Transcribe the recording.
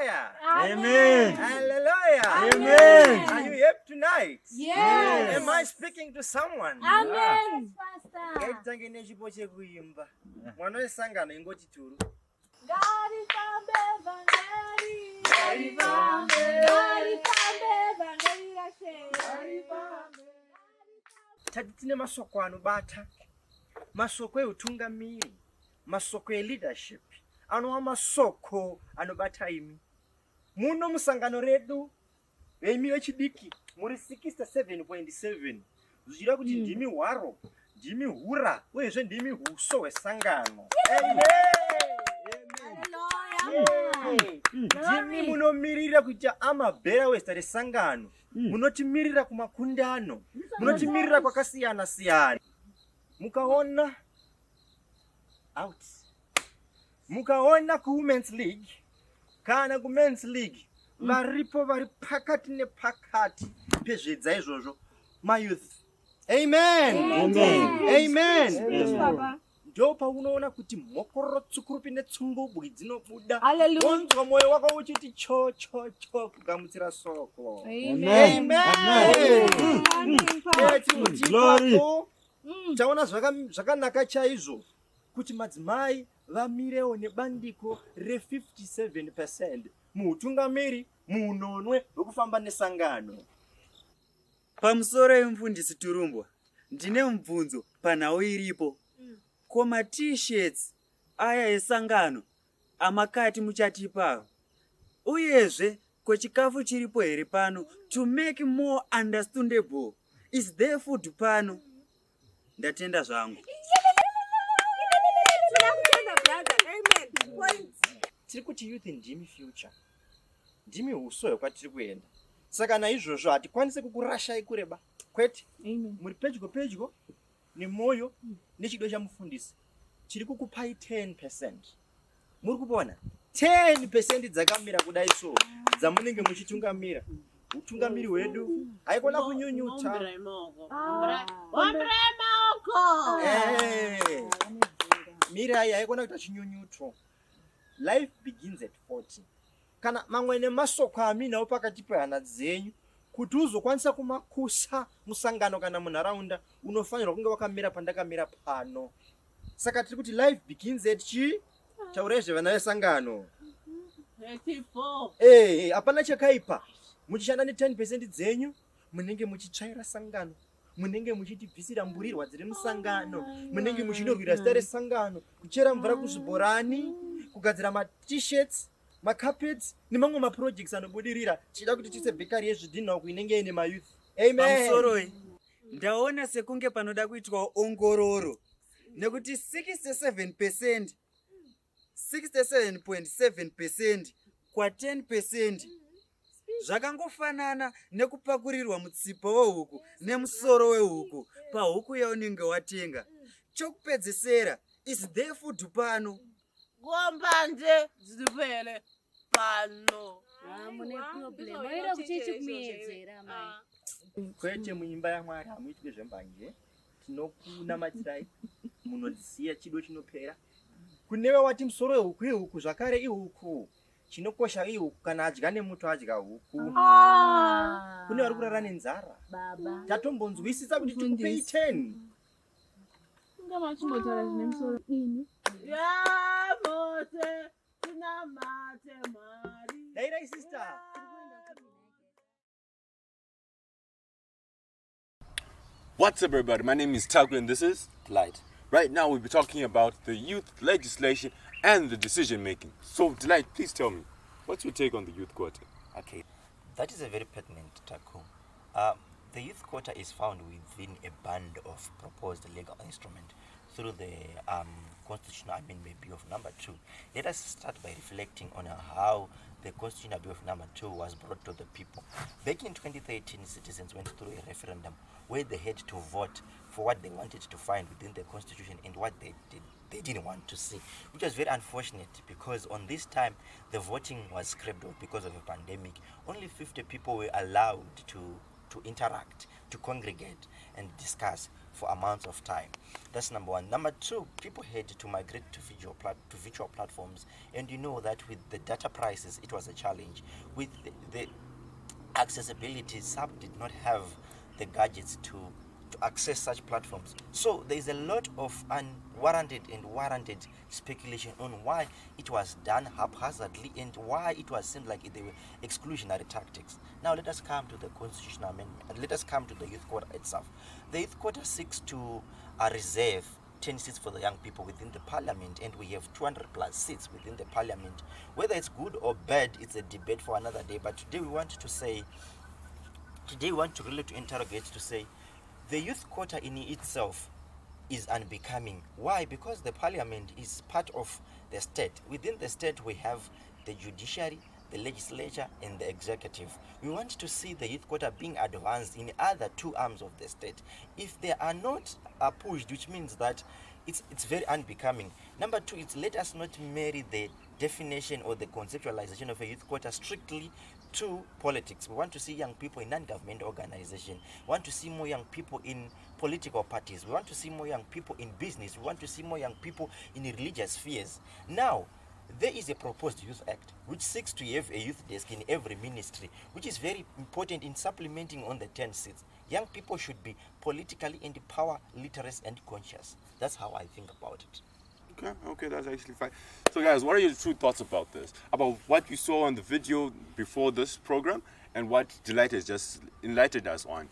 Hallelujah. Amen. Hallelujah. Amen. Are you here tonight? Yes. Am I speaking to someone? Amen. Ngaitange nechipo chekuimba. Mwana wesangano ingoti turu. Tati tine masoko anobata, masoko eutungamiri, masoko leadership, anova masoko anobata imi. Muno musangano redu, veimi vechidiki, muri 67.7. Zvichida kuti ndimi hwaro, ndimi hura, uyezve ndimi huso hwesangano. Ndimi munomirira kuti amabhera westa resangano. Munotimirira kumakundano. Munotimirira kwakasiyana siyana. Mukaona out. Mukaona ku Women's League kana ku Men's League varipo vari pakati nepakati pezvedza izvozvo mayouth. Amen. Amen. Amen. Yes, Papa. Ndo paunoona kuti mhokororo tsukurupi netsumbubwi dzinobuda. Hallelujah. Wonzwa mwoyo wako uchiti cho kugamutsira soko. Amen. Glory. Taona zvakanaka chaizvo kuti madzimai vamirewo nebandiko re57% muutungamiri muunonwe hwekufamba nesangano. Pamusoro wemufundisi Torumbwa, ndine mubvunzo panhau iripo. Koma t-shirts aya esangano amakati muchatipawo. Uyezve kochikafu chiripo here pano to make more understandable. Is there food pano? Ndatenda zvangu. Tiri kuti youth ndimi future. Ndimi huso hwekwatiri kuenda. Saka naizvozvo hatikwanisi kukurashai kureba. Kwete. Muri pedyo nemoyo nechido chamufundisi. Chiri kukupai 10%. Muri kupona 10% dzakamira kudai so dzamunenge muchitungamira. Utungamiri hwedu haikona kunyunyuta. Mirai haikona kuita chinyunyuto. Life begins at 40. Kana mamwe nemasoko aminawo pakati pehana dzenyu kuti uzokwanisa kumakusa musangano kana munharaunda unofanirwa kunge wakamira pandakamira pano. Saka tiri kuti life begins at chi taurezve vana vesangano. 34. Hapana chakaipa. Muchishanda ne10% dzenyu munenge muchitsvaira sangano. Munenge muchitibvisira mburirwa dziri musangano. Munenge muchinorwira zita resangano. Kuchera mvura kuzvibhorani, kugadzira ma-t-shirts, ma-carpets nemamwe ma-projects anobudirira. Chida kuti tise bakery yezvidhina uku inenge ine mayouth. Amen. Pamusoro ndaona sekunge panoda kuitwa ongororo nekuti 67.7% kwa 10% zvakangofanana nekupakurirwa mutsipa wehuku nemusoro wehuku pahuku yaunenge watenga. Chokupedzesera, is there food pano? Gombanje dzipele pano. Mune problem. Waida kuchechi kumiyedzera mai. Kwete muimba yaMwari hamuitwe zvembanje. Tinokunamatirai munodziya chido chinopera. Kunewe wati musoro wehuku zvakare ihuku. Chinokosha ihuku kana adya nemuto adya huku. Kune vari kurara nenzara. Baba. Tatombonzwisisa kuti tikupei 10. Ngama chimbotara zvine musoro ini. Yavote tinamate mari. Dairai sister. What's up, everybody? My name is Taku and this is Light. Right now we'll be talking about the youth legislation and the decision making. So, Delight, please tell me, what's your take on the youth quota? Okay, that is a very pertinent Taku. The youth quota is found within a band of proposed legal instrument through the Constitutional Amendment Bill of Number 2. Let us start by reflecting on how the Constitutional Bill of Number 2 was brought to the people. Back in 2013, citizens went through a referendum where they had to vote for what they wanted to find within the Constitution and what they didn't want to see, which was very unfortunate because on this time the voting was scrapped off because of a pandemic. Only 50 people were allowed to to interact, to congregate and discuss for amounts of time. That's number one. Number two, people had to migrate to virtual platforms, and you know that with the data prices, it was a challenge. With the accessibility, some did not have the gadgets to access such platforms. So there is a lot of unwarranted and warranted speculation on why it was done haphazardly and why it was seemed like they were exclusionary tactics. Now let us come to the constitutional amendment and let us come to the youth quota itself. The youth quota seeks to reserve 10 seats for the young people within the parliament, and we have 200 plus seats within the parliament. Whether it's good or bad, it's a debate for another day. But today we want to really to interrogate to say the youth quota in itself is unbecoming. Why? Because the parliament is part of the state. Within the state we have the judiciary, the legislature and the executive. We want to see the youth quota being advanced in other two arms of the state. If they are not pushed, which means that it's very unbecoming. Number two, it's let us not marry the definition or the conceptualization of a youth quota strictly to politics. We want to see young people in non-government organizations. We want to see more young people in political parties. We want to see more young people in business. We want to see more young people in religious spheres. Now, there is a proposed youth act which seeks to have a youth desk in every ministry, which is very important in supplementing on the 10 seats. Young people should be politically and power literate and conscious. That's how I think about it. Okay, that's actually fine. So guys, what are your true thoughts about this? About what you saw on the video before this program and what Delight has just enlightened us on?